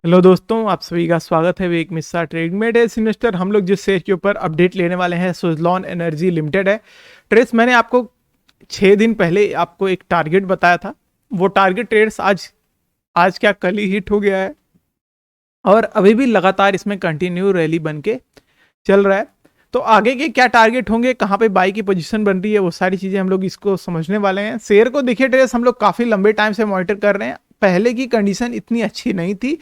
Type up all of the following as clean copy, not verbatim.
Hello दोस्तों, आप सभी का स्वागत है विवेक मिश्रा ट्रेडिंग में। ट्रेस इन्वेस्टर हम लोग जिस शेयर के ऊपर अपडेट लेने वाले हैं सुज़लॉन एनर्जी लिमिटेड है। ट्रेस मैंने आपको 6 दिन पहले आपको एक टारगेट बताया था। वो टारगेट ट्रेड्स आज आज क्या कल ही हिट हो गया है और अभी भी लगातार इसमें कंटिन्यू रैली बन के चल रहा है। तो आगे के क्या टारगेट होंगे, कहाँ पे बाई की पोजीशन बन रही है, वो सारी चीज़ें हम लोग इसको समझने वाले हैं। शेयर को देखिए ट्रेस हम लोग काफ़ी लंबे टाइम से मॉनिटर कर रहे हैं। पहले की कंडीशन इतनी अच्छी नहीं थी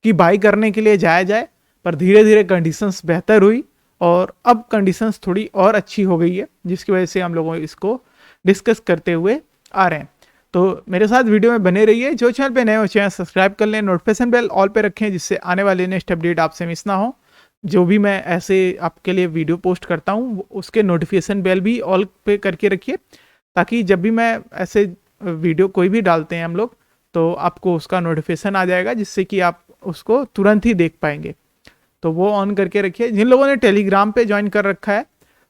कि बाई करने के लिए जाया जाए, पर धीरे धीरे कंडीशंस बेहतर हुई और अब कंडीशंस थोड़ी और अच्छी हो गई है, जिसकी वजह से हम लोग इसको डिस्कस करते हुए आ रहे हैं। तो मेरे साथ वीडियो में बने रहिए। जो चैनल पे नए हो चैनल सब्सक्राइब कर लें, नोटिफिकेशन बेल ऑल पे रखें, जिससे आने वाले नेक्स्ट अपडेट आपसे मिस ना हो। जो भी मैं ऐसे आपके लिए वीडियो पोस्ट करता हूँ उसके नोटिफिकेशन बेल भी ऑल पे करके रखिए, ताकि जब भी मैं ऐसे वीडियो कोई भी डालते हैं हम लोग तो आपको उसका नोटिफिकेशन आ जाएगा, जिससे कि आप उसको तुरंत ही देख पाएंगे। तो वो ऑन करके रखिए। जिन लोगों ने टेलीग्राम पे ज्वाइन कर रखा है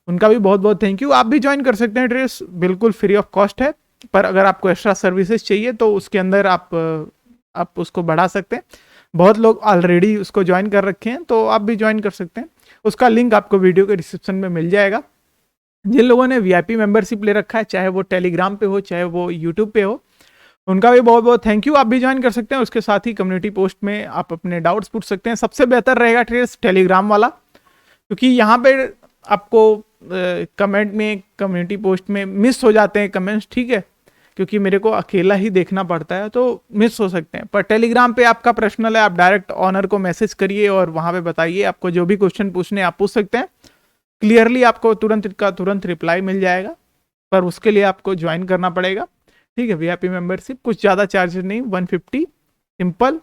उनका भी बहुत बहुत थैंक यू। आप भी ज्वाइन कर सकते हैं, ट्रेस बिल्कुल फ्री ऑफ कॉस्ट है। पर अगर आपको एक्स्ट्रा सर्विसेज चाहिए तो उसके अंदर आप उसको बढ़ा सकते हैं। बहुत लोग ऑलरेडी उसको ज्वाइन कर रखे हैं, तो आप भी ज्वाइन कर सकते हैं। उसका लिंक आपको वीडियो के डिस्क्रिप्शन में मिल जाएगा। जिन लोगों ने वीआईपी मेंबरशिप ले रखा है, चाहे वो टेलीग्राम पे हो चाहे वो यूट्यूब पे हो, उनका भी बहुत बहुत थैंक यू। आप भी ज्वाइन कर सकते हैं। उसके साथ ही कम्युनिटी पोस्ट में आप अपने डाउट्स पूछ सकते हैं। सबसे बेहतर रहेगा ट्रेस टेलीग्राम वाला, क्योंकि यहाँ पे आपको कमेंट में कम्युनिटी पोस्ट में मिस हो जाते हैं कमेंट्स, ठीक है, क्योंकि मेरे को अकेला ही देखना पड़ता है तो मिस हो सकते हैं। पर टेलीग्राम पे आपका पर्सनल है, आप डायरेक्ट ऑनर को मैसेज करिए और वहाँ पे बताइए। आपको जो भी क्वेश्चन पूछने आप पूछ सकते हैं क्लियरली, आपको तुरंत का तुरंत रिप्लाई मिल जाएगा। पर उसके लिए आपको ज्वाइन करना पड़ेगा, ठीक है। वीआईपी मेंबरशिप कुछ ज़्यादा चार्जेस नहीं, 150 सिंपल।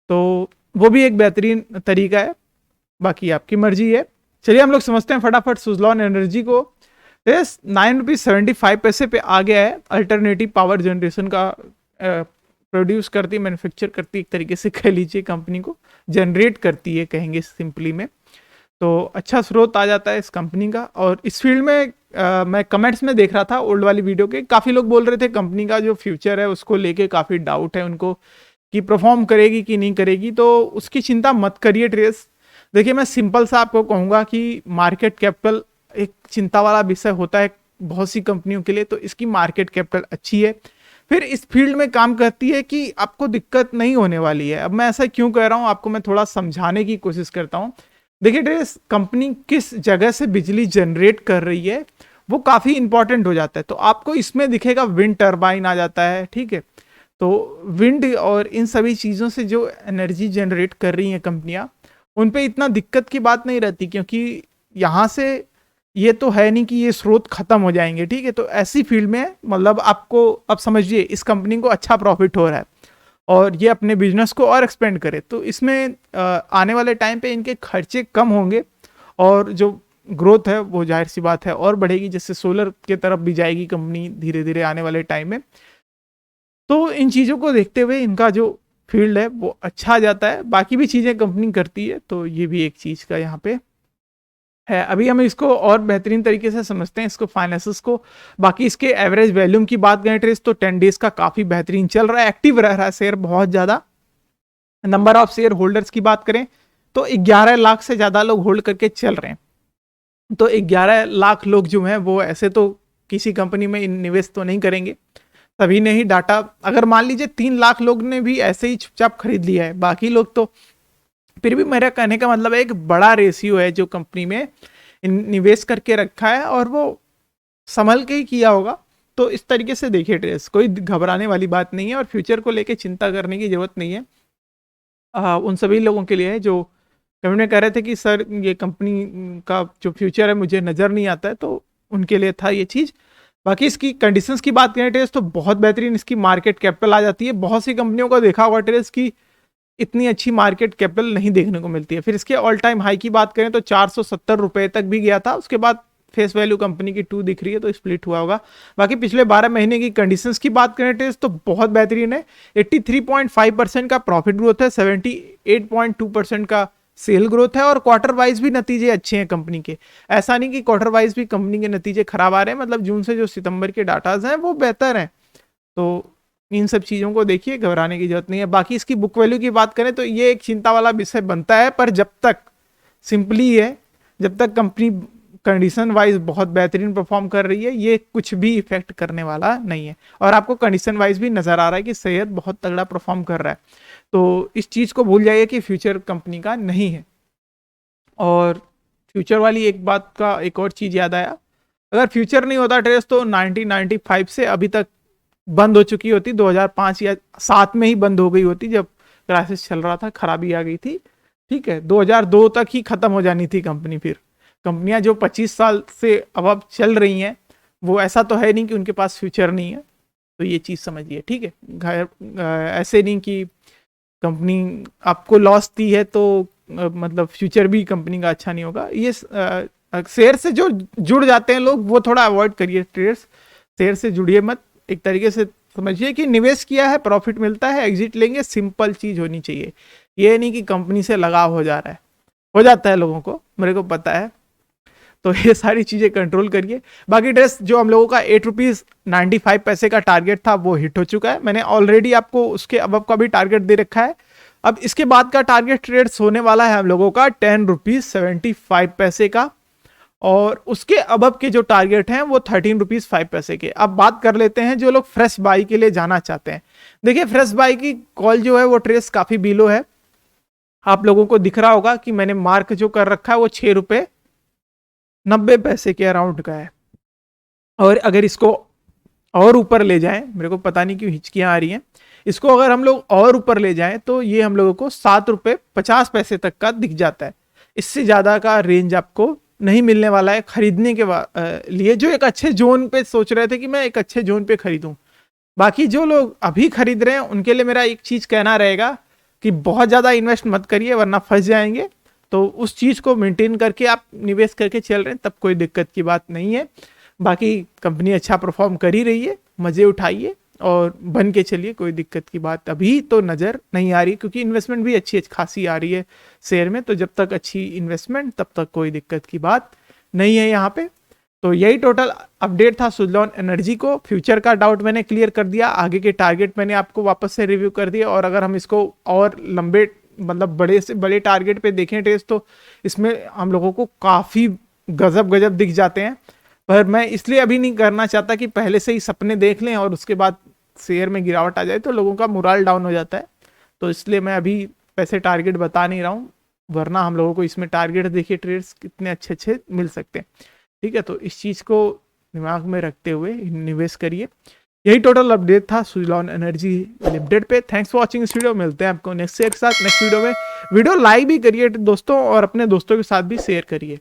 तो वो भी एक बेहतरीन तरीका है, बाकी आपकी मर्जी है। चलिए हम लोग समझते हैं फटाफट सुज़लॉन एनर्जी को। यस, 9.75 रुपीज़ पे आ गया है। अल्टरनेटिव पावर जनरेशन का प्रोड्यूस करती है, मैन्युफैक्चर करती है, एक तरीके से कह लीजिए कंपनी को जनरेट करती है, कहेंगे सिंपली में। तो अच्छा स्रोत आ जाता है इस कंपनी का। और इस फील्ड में मैं कमेंट्स में देख रहा था ओल्ड वाली वीडियो के, काफ़ी लोग बोल रहे थे कंपनी का जो फ्यूचर है उसको लेके काफ़ी डाउट है उनको कि परफॉर्म करेगी कि नहीं करेगी। तो उसकी चिंता मत करिए ट्रेस। देखिए मैं सिंपल सा आपको कहूँगा कि मार्केट कैपिटल एक चिंता वाला विषय होता है बहुत सी कंपनियों के लिए। तो इसकी मार्केट कैपिटल अच्छी है, फिर इस फील्ड में काम करती है कि आपको दिक्कत नहीं होने वाली है। अब मैं ऐसा क्यों कह रहा हूँ आपको मैं थोड़ा समझाने की कोशिश करता हूँ। देखिए ट्रेस, कंपनी किस जगह से बिजली जनरेट कर रही है वो काफ़ी इंपॉर्टेंट हो जाता है। तो आपको इसमें दिखेगा विंड टर्बाइन आ जाता है, ठीक है। तो विंड और इन सभी चीज़ों से जो एनर्जी जनरेट कर रही हैं कंपनियां, उन पे इतना दिक्कत की बात नहीं रहती, क्योंकि यहाँ से ये तो है नहीं कि ये स्रोत खत्म हो जाएंगे, ठीक है। तो ऐसी फील्ड में मतलब आपको अब समझिए इस कंपनी को अच्छा प्रॉफिट हो रहा है और ये अपने बिजनेस को और एक्सपेंड करे, तो इसमें आने वाले टाइम पे इनके खर्चे कम होंगे और जो ग्रोथ है वो जाहिर सी बात है और बढ़ेगी, जैसे सोलर के तरफ भी जाएगी कंपनी धीरे धीरे आने वाले टाइम में। तो इन चीज़ों को देखते हुए इनका जो फील्ड है वो अच्छा जाता है। बाकी भी चीज़ें कंपनी करती है, तो ये भी एक चीज़ का यहाँ पे है। अभी हम इसको और बेहतरीन तरीके से समझते हैं इसको, फाइनेंसेस को। बाकी इसके एवरेज वैल्यूम की बात करें ट्रेस, तो 10 डेज का काफ़ी बेहतरीन चल रहा है, एक्टिव रह रहा है शेयर बहुत ज़्यादा। नंबर ऑफ शेयर होल्डर्स की बात करें तो 11 लाख से ज़्यादा लोग होल्ड करके चल रहे हैं। तो 11 लाख लोग जो हैं वो ऐसे तो किसी कंपनी में निवेश तो नहीं करेंगे, सभी ने ही डाटा, अगर मान लीजिए 3 लाख लोग ने भी ऐसे ही चुपचाप खरीद लिया है, बाकी लोग तो फिर भी, मेरा कहने का मतलब है एक बड़ा रेशियो है जो कंपनी में निवेश करके रखा है और वो संभल के ही किया होगा। तो इस तरीके से देखिए ट्रेस, कोई घबराने वाली बात नहीं है और फ्यूचर को लेके चिंता करने की जरूरत नहीं है। उन सभी लोगों के लिए है जो कभी कह रहे थे कि सर ये कंपनी का जो फ्यूचर है मुझे नज़र नहीं आता है, तो उनके लिए था ये चीज़। बाकी इसकी कंडीशंस की बात करें ट्रेस, तो बहुत बेहतरीन इसकी मार्केट कैपिटल आ जाती है। बहुत सी कंपनियों को देखा होगा ट्रेस की इतनी अच्छी मार्केट कैपिटल नहीं देखने को मिलती है। फिर इसके ऑल टाइम हाई की बात करें तो 470 रुपए तक भी गया था, उसके बाद फेस वैल्यू कंपनी की 2 दिख रही है तो स्प्लिट हुआ होगा। बाकी पिछले 12 महीने की कंडीशंस की बात करें ट्रेस, तो बहुत बेहतरीन है। 83.5% का प्रॉफिट ग्रोथ है, 78.2% का सेल ग्रोथ है और क्वार्टर वाइज भी नतीजे अच्छे हैं कंपनी के। ऐसा नहीं कि क्वार्टर वाइज भी कंपनी के नतीजे खराब आ रहे हैं, मतलब जून से जो सितंबर के डाटाज हैं वो बेहतर हैं। तो इन सब चीज़ों को देखिए, घबराने की जरूरत नहीं है। बाकी इसकी बुक वैल्यू की बात करें तो ये एक चिंता वाला विषय बनता है, पर जब तक सिंपली है, जब तक कंपनी कंडीशन वाइज बहुत बेहतरीन परफॉर्म कर रही है, ये कुछ भी इफेक्ट करने वाला नहीं है। और आपको कंडीशन वाइज भी नजर आ रहा है कि शेयर बहुत तगड़ा परफॉर्म कर रहा है, तो इस चीज़ को भूल जाइए कि फ्यूचर कंपनी का नहीं है। और फ्यूचर वाली एक बात का एक और चीज़ याद आया, अगर फ्यूचर नहीं होता ट्रेस तो 1995 से अभी तक बंद हो चुकी होती, 2005 या 7 में ही बंद हो गई होती, जब क्राइसिस चल रहा था, खराबी आ गई थी। ठीक है, 2002 तक ही खत्म हो जानी थी कंपनी। फिर कंपनियां जो 25 साल से अब चल रही हैं, वो ऐसा तो है नहीं कि उनके पास फ्यूचर नहीं है, तो ये चीज़ समझिए। ठीक है, ऐसे नहीं कि कंपनी आपको लॉस दी है तो मतलब फ्यूचर भी कंपनी का अच्छा नहीं होगा। ये शेयर से जो जुड़ जाते हैं लोग, वो थोड़ा अवॉइड करिए ट्रेड्स, शेयर से जुड़िए मत। एक तरीके से समझिए कि निवेश किया है, प्रॉफिट मिलता है, एग्जिट लेंगे, सिंपल चीज होनी चाहिए। ये नहीं कि कंपनी से लगाव हो जा रहा है, हो जाता है लोगों को, मेरे को पता है। तो ये सारी चीजें कंट्रोल करिए। बाकी ड्रेस जो हम लोगों का 8 रुपीज 95 पैसे का टारगेट था वो हिट हो चुका है। मैंने ऑलरेडी आपको उसके अबव का भी टारगेट दे रखा है। अब इसके बाद का टारगेट ट्रेड्स होने वाला है हम लोगों का 10 रुपीज 75 पैसे का, और उसके अबव के जो टारगेट हैं वो 13 रुपीज 5 पैसे के। अब बात कर लेते हैं जो लोग फ्रेश बाई के लिए जाना चाहते हैं। देखिए, फ्रेश बाई की कॉल जो है वो ट्रेस काफी बिलो है। आप लोगों को दिख रहा होगा कि मैंने मार्क जो कर रखा है वो 6 रुपए 90 पैसे के अराउंड का है। और अगर इसको और ऊपर ले जाएं, मेरे को पता नहीं क्यों हिचकियां आ रही हैं, इसको अगर हम लोग और ऊपर ले जाएं तो ये हम लोगों को 7 रुपए 50 पैसे तक का दिख जाता है। इससे ज्यादा का रेंज आपको नहीं मिलने वाला है खरीदने के लिए, जो एक अच्छे जोन पे सोच रहे थे कि मैं एक अच्छे जोन पे खरीदूं। बाकी जो लोग अभी खरीद रहे हैं उनके लिए मेरा एक चीज कहना रहेगा कि बहुत ज्यादा इन्वेस्ट मत करिए, वरना फंस जाएंगे। तो उस चीज को मेंटेन करके आप निवेश करके चल रहे हैं, तब कोई दिक्कत की बात नहीं है। बाकी कंपनी अच्छा परफॉर्म कर ही रही है, मजे उठाइए और बन के चलिए, कोई दिक्कत की बात अभी तो नजर नहीं आ रही, क्योंकि इन्वेस्टमेंट भी अच्छी खासी आ रही है शेयर में। तो जब तक अच्छी इन्वेस्टमेंट, तब तक कोई दिक्कत की बात नहीं है यहाँ पे। तो यही टोटल अपडेट था सुजलॉन एनर्जी को। फ्यूचर का डाउट मैंने क्लियर कर दिया, आगे के टारगेट मैंने आपको वापस से रिव्यू कर दिया। और अगर हम इसको और लंबे मतलब बड़े से बड़े टारगेट पे देखें टेस्ट, तो इसमें हम लोगों को काफी गजब दिख जाते हैं। पर मैं इसलिए अभी नहीं करना चाहता कि पहले से ही सपने देख लें और उसके बाद शेयर में गिरावट आ जाए तो लोगों का मोरल डाउन हो जाता है। तो इसलिए मैं अभी पैसे टारगेट बता नहीं रहा हूँ, वरना हम लोगों को इसमें टारगेट देखिए ट्रेड्स कितने अच्छे मिल सकते हैं। ठीक है, तो इस चीज़ को दिमाग में रखते हुए निवेश करिए। यही टोटल अपडेट था सुजलॉन एनर्जी लिमिटेड पे। थैंक्स फॉर वॉचिंग इस वीडियो, मिलते हैं आपको नेक्स्ट शेयर के साथ नेक्स्ट वीडियो में। वीडियो लाइक भी करिए दोस्तों, और अपने दोस्तों के साथ भी शेयर करिए।